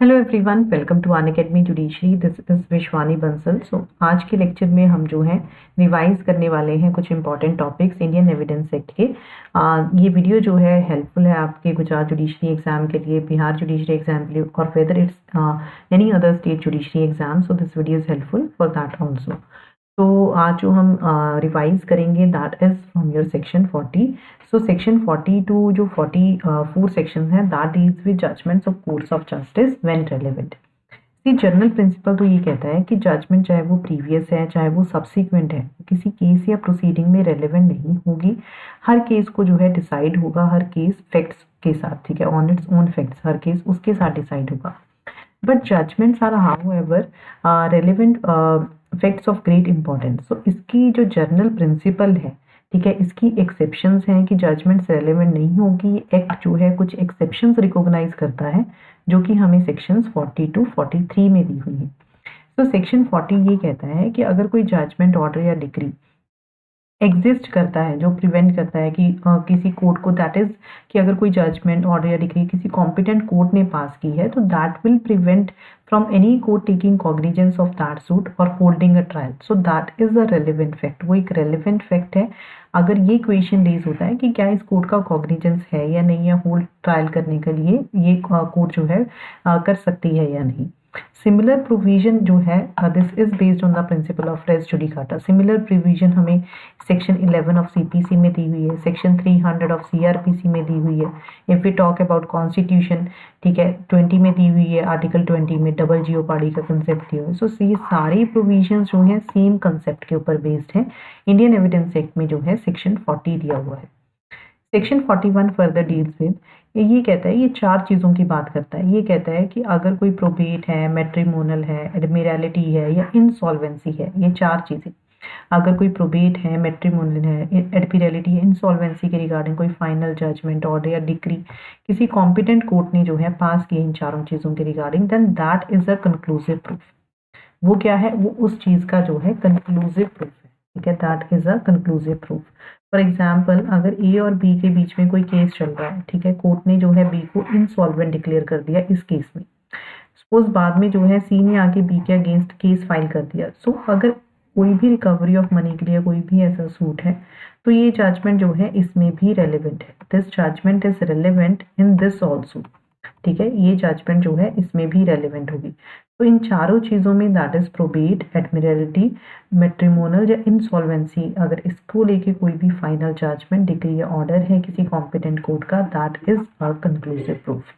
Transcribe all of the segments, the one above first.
Hello everyone, welcome to Unacademy judiciary. This is Vishwani Bansal. आज के lecture में हम जो है रिवाइज करने वाले हैं कुछ important topics Indian evidence act के। ये वीडियो जो है हेल्पफुल है आपके गुजरात जुडिशरी एग्जाम के लिए, बिहार जुडिशरी एग्जाम के लिए, और whether it's any other state judiciary exam. So this video is helpful for that also. तो आज जो हम रिवाइज करेंगे that is from your section 40। So section 42 जो 44 सेक्शन है that deals with judgments of courts of justice when relevant. See general principle तो ये कहता है कि जजमेंट चाहे वो प्रीवियस है चाहे वो सब्सिक्वेंट है, किसी केस या प्रोसीडिंग में रेलेवेंट नहीं होगी। हर केस को जो है डिसाइड होगा, हर केस फैक्ट्स के साथ, ठीक है, ऑन इट्स ओन फैक्ट्स, हर केस उसके साथ डिसाइड होगा। But judgments are however relevant facts of great importance. So इसकी जो जनरल प्रिंसिपल है, ठीक है, इसकी एक्सेप्शंस हैं कि जजमेंट्स रेलेवेंट नहीं होगी। एक्ट जो है कुछ एक्सेप्शंस रिकॉग्नाइज करता है जो कि हमें सेक्शंस 40 टू 43 में दी हुई है। तो सेक्शन 40 ये कहता है कि अगर कोई जजमेंट ऑर्डर या डिक्री एग्जिस्ट करता है जो प्रिवेंट करता है कि किसी कोर्ट को, दैट इज कि अगर कोई जजमेंट ऑर्डर या डिक्री किसी कॉम्पिटेंट कोर्ट ने पास की है तो that will prevent from any court taking cognizance of that suit और holding a trial. So that is a relevant fact, वो एक रेलिवेंट फैक्ट है। अगर ये क्वेश्चन रेज होता है कि क्या इस कोर्ट का कॉग्निजेंस है या नहीं, या होल्ड ट्रायल करने के लिए ये कोर्ट जो है कर सकती है या नहीं। सिमिलर प्रोविजन जो है this is based on the principle of res judicata. Similar provision हमें सेक्शन 11 ऑफ सीपीसी में दी हुई है, सेक्शन 300 ऑफ सीआरपीसी में दी हुई है। If we talk about constitution, ठीक है, 20 में दी हुई है, आर्टिकल 20 में डबल जियोपार्डी का कंसेप्ट दिया हुआ है। सो ये सारी प्रोविजंस जो है सेम कंसेप्ट के ऊपर बेस्ड है। इंडियन एविडेंस एक्ट में जो है सेक्शन 40 दिया हुआ है। सेक्शन 41 फर्दर डील्स विद, ये कहता है, ये चार चीज़ों की बात करता है। ये कहता है कि अगर कोई प्रोबेट है, मैट्रिमोनल है, एडमिरलिटी है या इंसॉल्वेंसी है, ये चार चीज़ें, अगर कोई प्रोबेट है, मैट्रिमोनियल है, एडमिरलिटी है, इंसॉल्वेंसी के रिगार्डिंग कोई फाइनल जजमेंट ऑर्डर या डिक्री किसी कॉम्पिटेंट कोर्ट ने जो है पास की इन चारों चीज़ों के regarding, then that is a conclusive proof. वो क्या है, वो उस चीज़ का जो है कंक्लूसिव प्रूफ है, ठीक है, that is a conclusive proof. For example, अगर ए और बी के बीच में कोई केस चल रहा है, ठीक है, कोर्ट ने जो है बी को इंसॉल्वेंट डिक्लेयर कर दिया इस केस में। सपोज बाद में जो है सी ने आके बी के अगेंस्ट केस फाइल कर दिया। सो अगर कोई भी रिकवरी ऑफ मनी के लिए कोई भी ऐसा सूट है तो ये जजमेंट जो है इसमें भी रेलिवेंट है। This judgment is relevant in this also, ठीक है, ये जजमेंट जो है इसमें भी रेलिवेंट होगी। तो इन चारों चीज़ों में, दैट इज प्रोबेट, एडमिरलिटी, मैट्रिमोनल या इंसॉल्वेंसी, अगर इसको लेके कोई भी फाइनल जजमेंट, डिक्री या ऑर्डर है किसी कॉम्पिटेंट कोर्ट का, that is a conclusive proof.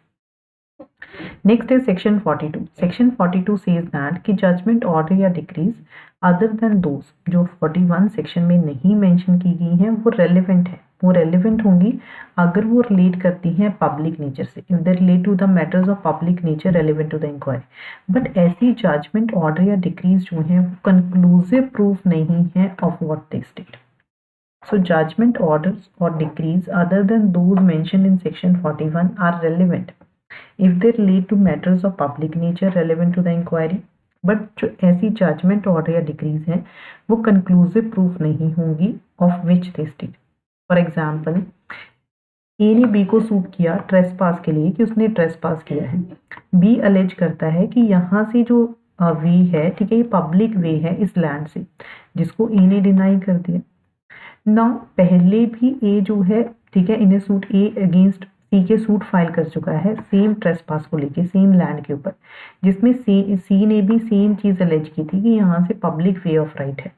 Next है सेक्शन 42। सेक्शन 42 सेज दैट कि जजमेंट ऑर्डर या डिक्रीज अदर देन दोज जो 41 सेक्शन में नहीं मेंशन की गई हैं वो रेलिवेंट है। वो रेलिवेंट होंगी अगर वो रिलेट करती हैं पब्लिक नेचर से, if they relate to the matters of public nature relevant to the inquiry. But ऐसी जजमेंट ऑर्डर या डिक्रीज जो हैं वो कंक्लूसिव प्रूफ नहीं है of what they state. So judgment orders or decrees other than those mentioned in section 41 are relevant if they relate to matters of public nature relevant to the inquiry। But जो ऐसी judgment order या decrease हैं वो conclusive proof नहीं होंगी of which they state. For example, A ने B को suit किया ट्रेसपास के लिए कि उसने ट्रेसपास किया है। बी अलेज करता है कि यहाँ से जो वे है, ठीक है, ये पब्लिक वे है इस लैंड से, जिसको ए ने डिनाई कर दिया ना। पहले भी ए जो है, ठीक है, इन्हें सूट ए अगेंस्ट सी के सूट फाइल कर चुका है सेम ट्रेसपास को लेके सेम लैंड के ऊपर, जिसमें सी ने भी सेम चीज अलेज की थी कि यहाँ से पब्लिक वे ऑफ राइट है,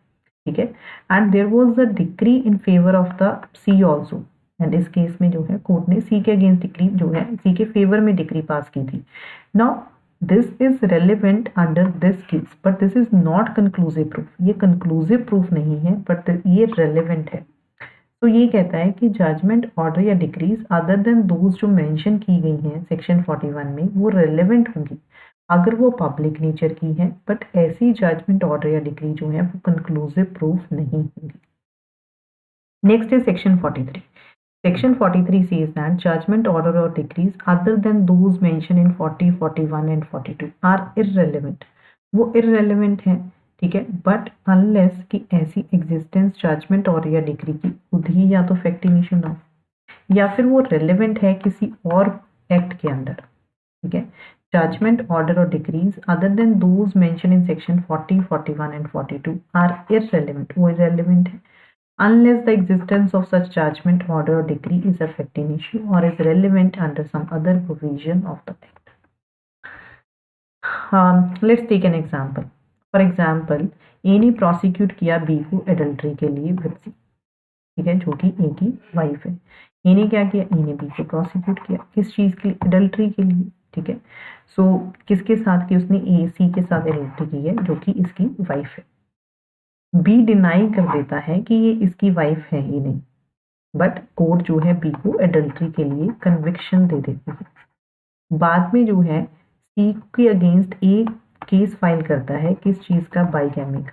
ठीक है, and there was a decree in favour of the C also. And इस केस में जो है कोर्ट ने सी के अगेंस्ट डिक्री जो है सी के फेवर में डिक्री पास की थी। Now this is relevant under this case but this is not conclusive proof. ये कंक्लूसिव प्रूफ नहीं है बट ये रेलिवेंट है। तो ये कहता है कि जजमेंट ऑर्डर या डिक्रीज अदर देन दोज जो मेंशन की गई हैं सेक्शन 41 में वो रेलिवेंट होंगी अगर वो पब्लिक नेचर की है, बट ऐसी जजमेंट ऑर्डर या डिक्री जो है वो कंक्लूसिव प्रूफ नहीं होंगी। नेक्स्ट है section 43। Section 43 says that judgment order or decrees other than those mentioned in 40, 41 and 42 are irrelevant। वो irrelevant है, ठीक है, बट अनलेस कि ऐसी एग्जिस्टेंस जजमेंट और या डिक्री की खुद ही या तो फैक्ट इनिशियो ना हो या फिर वो रेलिवेंट है किसी और एक्ट के अंडर, ठीक है। जजमेंट, ऑर्डर और decrees other than those mention in section 40, 41 and 42 are irrelevant, वो इररेलेवेंट है unless the existence of such judgment, order or decree is a facting issue or is relevant under some other provision of the act. Let's take an example. For example, A ने prosecute किया B को adultery के लिए with C, ठीक है, जो कि A की वाइफ है। A ने क्या किया, A ने B को prosecute किया किस चीज के लिए, adultery के लिए, ठीक है। सो किसके साथ की, उसने A C के साथ adultery की है जो कि इसकी वाइफ है। बी डिनाई कर देता है कि ये इसकी वाइफ है ही नहीं, बट कोर्ट जो है बी को एडल्ट्री के लिए कन्विक्शन दे देती है। बाद में जो है सी के अगेंस्ट ए केस फाइल करता है किस चीज का, बाइगैमी का,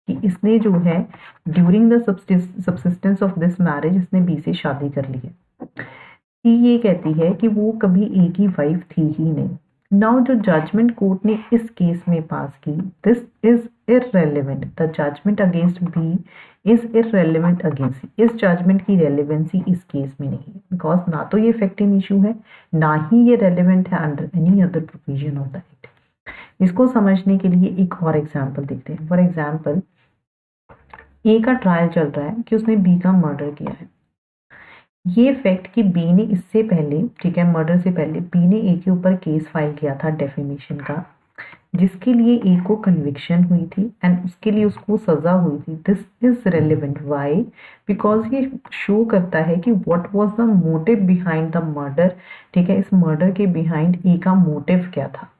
कि इसने जो है during the subsistence of this marriage इसने बी से शादी कर ली है। सी ये कहती है कि वो कभी ए की वाइफ थी ही नहीं। नाउ जो जजमेंट कोर्ट ने इस केस में पास की, this is irrelevant, the judgment against B is irrelevant against C. इस जजमेंट की रेलेवेंसी इस केस में नहीं है, बिकॉज ना तो ये फैक्टिंग इशू है, ना ही ये रेलेवेंट है under any other provision of the act. इसको समझने के लिए एक और एग्जाम्पल देखते हैं। फॉर एग्जाम्पल, ए का ट्रायल चल रहा है कि उसने बी का मर्डर किया है। ये फैक्ट कि बी ने इससे पहले, ठीक है, मर्डर से पहले बी ने ए के ऊपर केस फाइल किया था डेफेमेशन का, जिसके लिए ए को कन्विक्शन हुई थी एंड उसके लिए उसको सजा हुई थी। This is relevant, why, because ये शो करता है कि what was the motive behind the murder, ठीक है, इस मर्डर के बिहाइंड ए का मोटिव क्या था।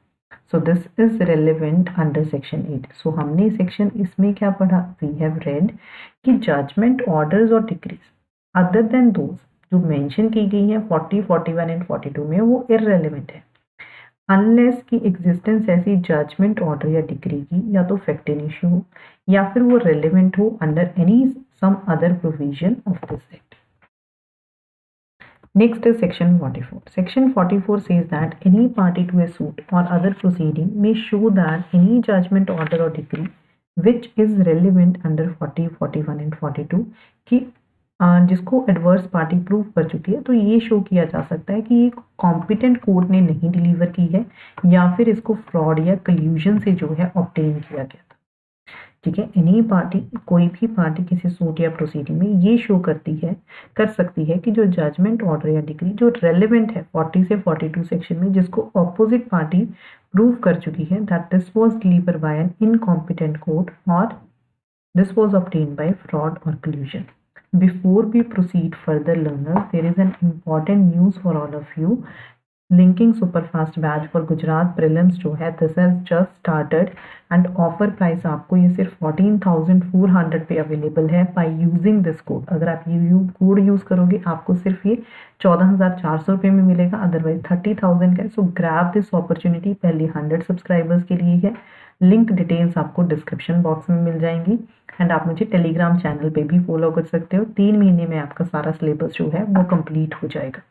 So this is relevant under section 8। सो हमने सेक्शन इसमें क्या पढ़ा, वी हैव रेड कि जजमेंट, ऑर्डर्स और डिक्रीज अदर देन दोज जो मेंशन की गई है 40, 41 एंड 42 में, वो इररेलेवेंट है अनलेस की एग्जिस्टेंस ऐसी जजमेंट, ऑर्डर या डिक्री की या तो फैक्टिंग इशू हो या फिर वो रेलेवेंट हो under any some other provision of this act. Next is section 44. Section 44 says that any party to a suit or other proceeding may show that any judgment, order or decree which is relevant under 40, 41 and 42 कि जिसको adverse party prove कर चुकी है, तो ये show किया जा सकता है कि ये कॉम्पिटेंट कोर्ट ने नहीं डिलीवर की है या फिर इसको फ्रॉड या कल्यूजन से जो है ऑब्टेन किया गया था, ठीक है। एनी पार्टी, कोई भी पार्टी किसी सूट या प्रोसीडिंग में ये शो कर सकती है कि जो जजमेंट, ऑर्डर या डिक्री जो रेलेवेंट है 40 से 42 सेक्शन में, जिसको ऑपोजिट पार्टी प्रूव कर चुकी है that this was delivered by an incompetent court और this was obtained by fraud और collusion. Before we proceed further, learners, there is an important news for all of you. Linking Superfast Batch for Gujarat Prelims जो है, this has just started and offer price आपको ये सिर्फ 14,400 पे available है by using this code। अगर आप ये कोड यूज़ करोगे आपको सिर्फ ये 14,400 रुपये में मिलेगा, अदरवाइज 30,000 का है। सो ग्रैब दिस अपॉर्चुनिटी, पहले 100 सब्सक्राइबर्स के लिए है। लिंक डिटेल्स आपको डिस्क्रिप्शन बॉक्स में मिल जाएंगी एंड आप मुझे टेलीग्राम चैनल पे भी फॉलो कर सकते हो। 3 महीने में आपका सारा सिलेबस जो है वो कंप्लीट हो जाएगा।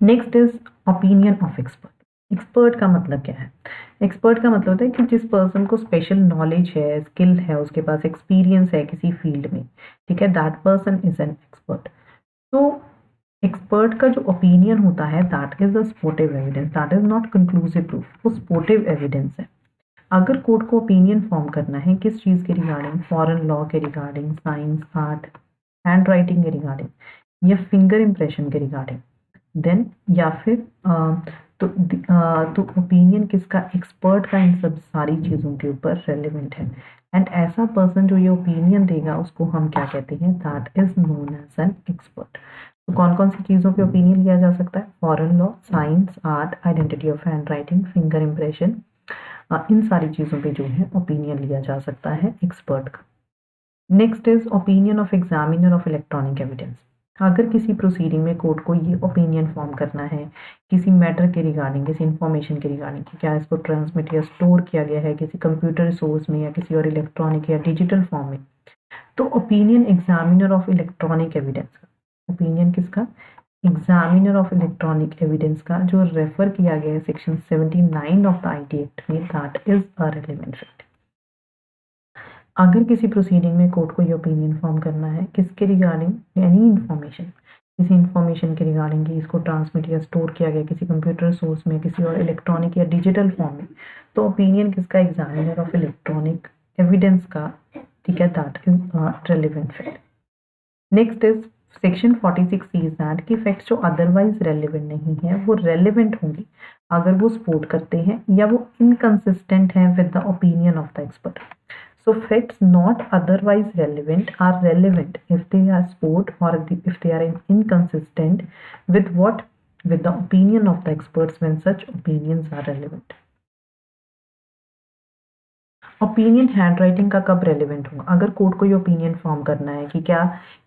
Next is opinion of expert. Expert का मतलब क्या है? एक्सपर्ट का मतलब होता है कि जिस पर्सन को स्पेशल नॉलेज है, स्किल है, उसके पास एक्सपीरियंस है किसी फील्ड में, ठीक है, that person is an expert. तो एक्सपर्ट का जो ओपिनियन होता है that is the supportive evidence, that is not conclusive proof, वो सपोर्टिव एविडेंस है। अगर कोर्ट को ओपिनियन फॉर्म करना है किस चीज़ के रिगार्डिंग, फॉरेन लॉ के regarding, science, art, hand writing के रिगार्डिंग या फिंगर इम्प्रेशन के रिगार्डिंग, देन या फिर तो ओपिनियन किसका, एक्सपर्ट का इन सब सारी चीज़ों के ऊपर रेलिवेंट है। एंड ऐसा पर्सन जो ये ओपिनियन देगा उसको हम क्या कहते हैं, that is known as an expert. तो कौन कौन सी चीज़ों पे ओपिनियन लिया जा सकता है, foreign law, science, art, identity of handwriting, finger impression, इन सारी चीज़ों पे जो है ओपिनियन लिया जा सकता है एक्सपर्ट का। Next is opinion of examiner of electronic evidence. अगर किसी प्रोसीडिंग में कोर्ट को ये ओपिनियन फॉर्म करना है किसी मैटर के रिगार्डिंग, किसी इंफॉर्मेशन के रिगार्डिंग कि क्या इसको ट्रांसमिट या स्टोर किया गया है किसी कंप्यूटर रिसोर्स में या किसी और इलेक्ट्रॉनिक या डिजिटल फॉर्म में, तो opinion examiner of electronic evidence का, ओपिनियन किसका, एग्जामिनर ऑफ इलेक्ट्रॉनिक एविडेंस का, जो रेफर किया गया है section 79 of the IT Act में, that is a relevant fact. अगर किसी प्रोसीडिंग में कोर्ट को ये ओपिनियन फॉर्म करना है किसके रिगार्डिंग, एनी इंफॉर्मेशन किसी इंफॉर्मेशन के रिगार्डिंग कि इसको ट्रांसमिट या स्टोर किया गया किसी कंप्यूटर सोर्स में, किसी और इलेक्ट्रॉनिक या डिजिटल फॉर्म में, तो ओपिनियन किसका, एग्जामिनर ऑफ इलेक्ट्रॉनिक एविडेंस का, ठीक है, that is relevant fact. Next is section 46 says that कि फैक्ट्स जो अदरवाइज रेलिवेंट नहीं है वो रेलिवेंट होंगे अगर वो सपोर्ट करते हैं या वो इनकंसिस्टेंट हैं with the opinion of the expert. So facts not otherwise relevant are relevant if they are support or if they are inconsistent with what, with the opinion of the experts when such opinions are relevant. Opinion handwriting का कब relevant होगा, अगर court को ये opinion form करना है कि क्या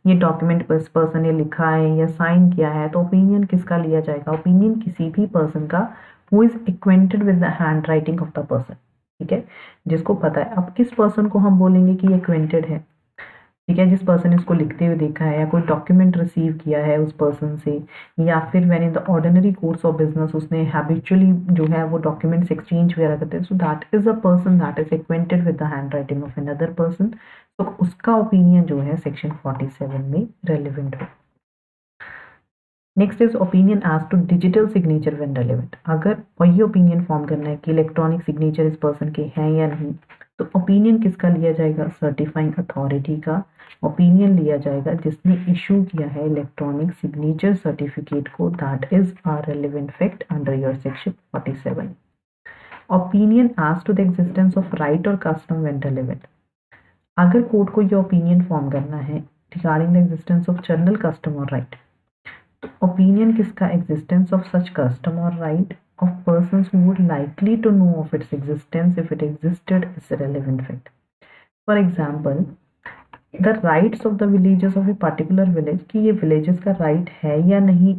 ये डॉक्यूमेंट पर्सन ने लिखा है या साइन किया है, तो ओपिनियन किसका लिया जाएगा, ओपिनियन किसी भी पर्सन का who is acquainted with the handwriting of the person, ठीक है, जिसको पता है। अब किस पर्सन को हम बोलेंगे कि एक्वेंटेड है, ठीक है, जिस पर्सन ने इसको लिखते हुए देखा है या कोई डॉक्यूमेंट रिसीव किया है उस पर्सन से, या फिर when in the ordinary course of business उसने हैबिचुअली जो है वो डॉक्यूमेंट्स एक्सचेंज वगैरह करते हैं, सो that is a person that is acquainted with the hand writing of another person, तो उसका ओपिनियन जो है सेक्शन 47 में रेलिवेंट हो। Next is opinion as to digital signature when relevant, अगर वही ओपिनियन फॉर्म करना है कि इलेक्ट्रॉनिक सिग्नेचर इस पर्सन के हैं या नहीं, तो ओपिनियन किसका लिया जाएगा, सर्टिफाइंग अथॉरिटी का ओपिनियन लिया जाएगा जिसने इशू किया है इलेक्ट्रॉनिक सिग्नेचर सर्टिफिकेट को, that is a relevant fact under your section 47। Opinion as to the existence of right और कस्टम व्हेन रेलिवेंट, अगर कोर्ट को ये ओपिनियन फॉर्म करना है regarding the existence of general custom और राइट, तो opinion किसका, एग्जिस्टेंस ऑफ सच कस्टम और right of persons who would likely to know of its existence if it existed is a relevant fact. For example, the rights of the villages of a particular village, कि ये villages का right है या नहीं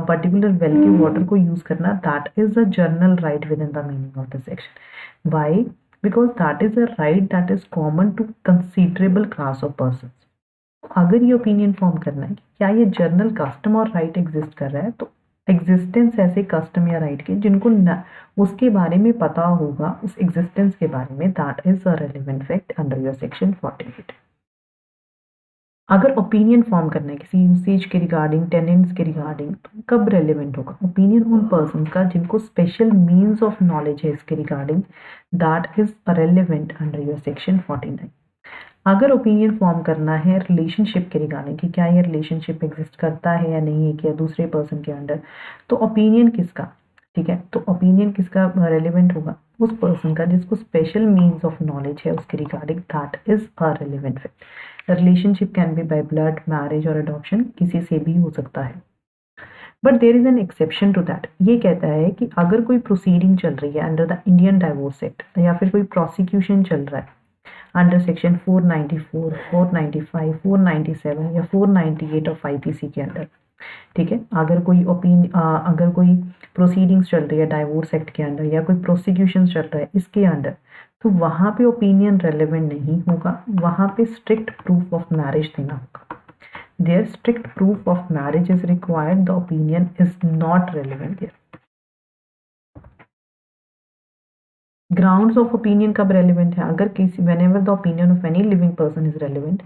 particular well के water को use करना, that is a general right within the meaning of the section. Why? Because that is a right that is common to considerable class of persons. अगर ये opinion form करना है कि क्या ये general custom और right exist कर रहा है, तो एग्जिस्टेंस ऐसे कस्टम या राइट के जिनको उसके बारे में पता होगा, उस एग्जिस्टेंस के बारे में, that is a relevant fact under your section 48। अगर ओपिनियन फॉर्म करना है किसी यूसेज के रिगार्डिंग, टेनेंट्स के रिगार्डिंग, तो कब रेलिवेंट होगा, ओपिनियन उन पर्सन का जिनको स्पेशल मीन्स ऑफ नॉलेज है इसके regarding, that is relevant under your section 49। अगर ओपिनियन फॉर्म करना है रिलेशनशिप के रिगार्डिंग कि क्या ये रिलेशनशिप एग्जिस्ट करता है या नहीं है, क्या दूसरे पर्सन के अंडर, तो ओपिनियन किसका, ठीक है, तो ओपिनियन किसका रेलिवेंट होगा, उस पर्सन का जिसको स्पेशल मीन्स ऑफ नॉलेज है उसके regarding, that is a relevant fact. Relationship can be by blood, marriage और अडॉप्शन, किसी से भी हो सकता है, but there is an exception to that. ये कहता है कि अगर कोई प्रोसीडिंग चल रही है under the Indian divorce act, या फिर कोई प्रोसिक्यूशन चल रहा है अंडर सेक्शन 494, 495, 497 या 498 ऑफ आईपीसी के अंडर, ठीक है, अगर कोई प्रोसीडिंग्स चल रही है डाइवोर्स एक्ट के अंडर या कोई प्रोसिक्यूशन चल रहा है इसके अंडर, तो वहाँ पे ओपिनियन रेलिवेंट नहीं होगा, वहाँ पे स्ट्रिक्ट प्रूफ ऑफ मैरिज देना होगा। There strict proof of marriage is required, the opinion is not relevant there. Grounds of opinion कब रेलिवेंट है, अगर किसी whenever the opinion of any living person is relevant,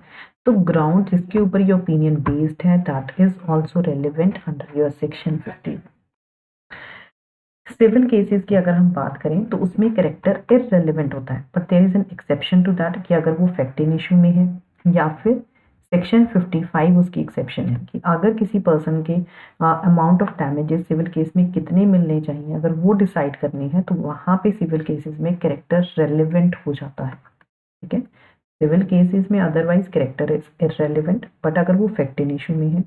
तो ग्राउंड जिसके ऊपर ये ओपिनियन बेस्ड है, that is also relevant under your section 50। Civil cases की अगर हम बात करें तो उसमें कैरेक्टर इररेलेवेंट होता है, but there is an exception to that कि अगर वो फैक्ट इन इशू में है, या फिर सेक्शन 55 उसकी एक्सेप्शन है कि अगर किसी पर्सन के amount of damages civil case में कितने मिलने चाहिए, अगर वो डिसाइड करनी है, तो वहाँ पे सिविल केसेस में कैरेक्टर रेलिवेंट हो जाता है, ठीक है। सिविल केसेस में otherwise character is irrelevant, but अगर वो फैक्ट इन इशू में है,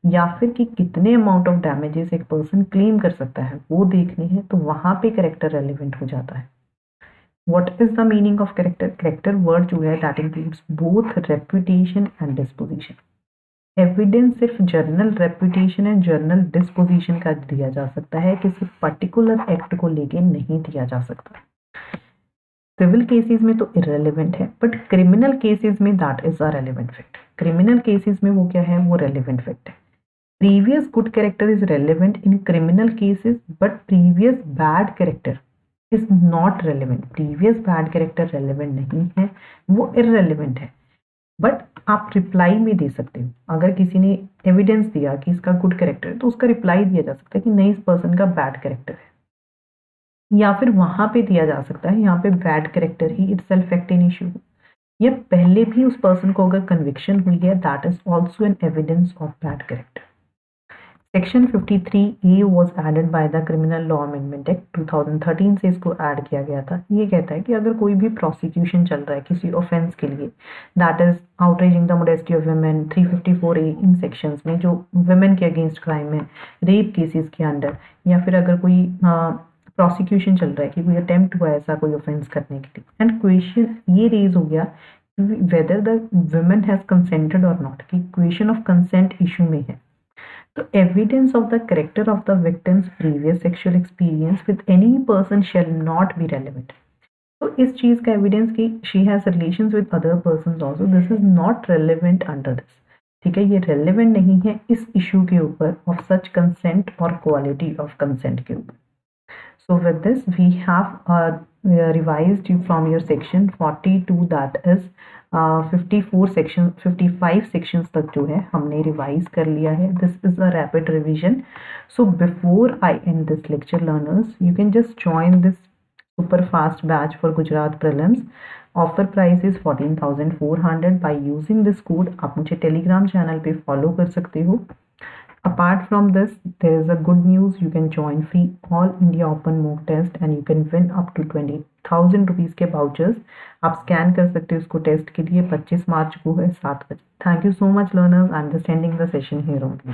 या फिर कि कितने अमाउंट ऑफ डैमेजेस एक पर्सन क्लेम कर सकता है वो देखनी है, तो वहाँ पे कैरेक्टर रेलिवेंट हो जाता है। What is the meaning of character? Character word जो है that includes both reputation and disposition. Evidence सिर्फ journal reputation and journal disposition का दिया जा सकता है, किसी पर्टिकुलर एक्ट को लेके नहीं दिया जा सकता। सिविल केसेस में तो इररेलेवेंट है, बट क्रिमिनल केसेस में that is a relevant fact. Criminal cases में वो क्या है, वो रेलेवेंट फैक्ट है। Previous good character is relevant in criminal cases, but previous bad character is not relevant. Previous bad character relevant नहीं है, वो इररेलेवेंट है, बट आप रिप्लाई में दे सकते हो। अगर किसी ने एविडेंस दिया कि इसका गुड कैरेक्टर है तो उसका रिप्लाई दिया जा सकता है कि नहीं, इस पर्सन का बैड कैरेक्टर है। या फिर वहां पे दिया जा सकता है, यहाँ पे bad character he itself fact in issue, या पहले भी उस पर्सन को अगर कन्विक्शन हुई है, that is also an evidence of bad character. Section 53A was added by the Criminal Law Amendment Act 2013 से इसको ऐड किया गया था। ये कहता है कि अगर कोई भी प्रोसिक्यूशन चल रहा है किसी ऑफेंस के लिए, that is outraging the modesty of women, 354A in sections में जो वुमेन के अगेंस्ट क्राइम है, रेप केसेस के अंडर, या फिर अगर कोई प्रोसिक्यूशन चल रहा है कि कोई अटेम्प्ट हुआ है ऐसा कोई ऑफेंस करने के लिए, एंड क्वेश्चन ये रेज हो गया whether the women has consented और नॉट, कि क्वेश्चन ऑफ कंसेंट इशू में है, तो evidence of the character of the victim's previous sexual experience with any person shall not be relevant। तो इस चीज का एविडेंस कि she has relations with other persons also, this is not relevant under this। ठीक है, ये relevant नहीं है इस इशू के ऊपर of such consent और quality of consent के ऊपर। So with this we have revised you from your section 42, that is 54 section 55 sections तक जो है हमने रिवाइज कर लिया है। This is a rapid revision। So before I end this lecture, learners, you can just join this super fast batch for Gujarat prelims। Offer price is 14,400। By using this code आप मुझे Telegram channel पे follow कर सकते हो। Apart from this, there is a good news, you can join free all India Open mock test and you can win up to 20,000 rupees के vouchers। आप scan कर सकते हो इसको टेस्ट के लिए। 25 मार्च को है 7 बजे। Thank you so much learners, I am just ending the session here only.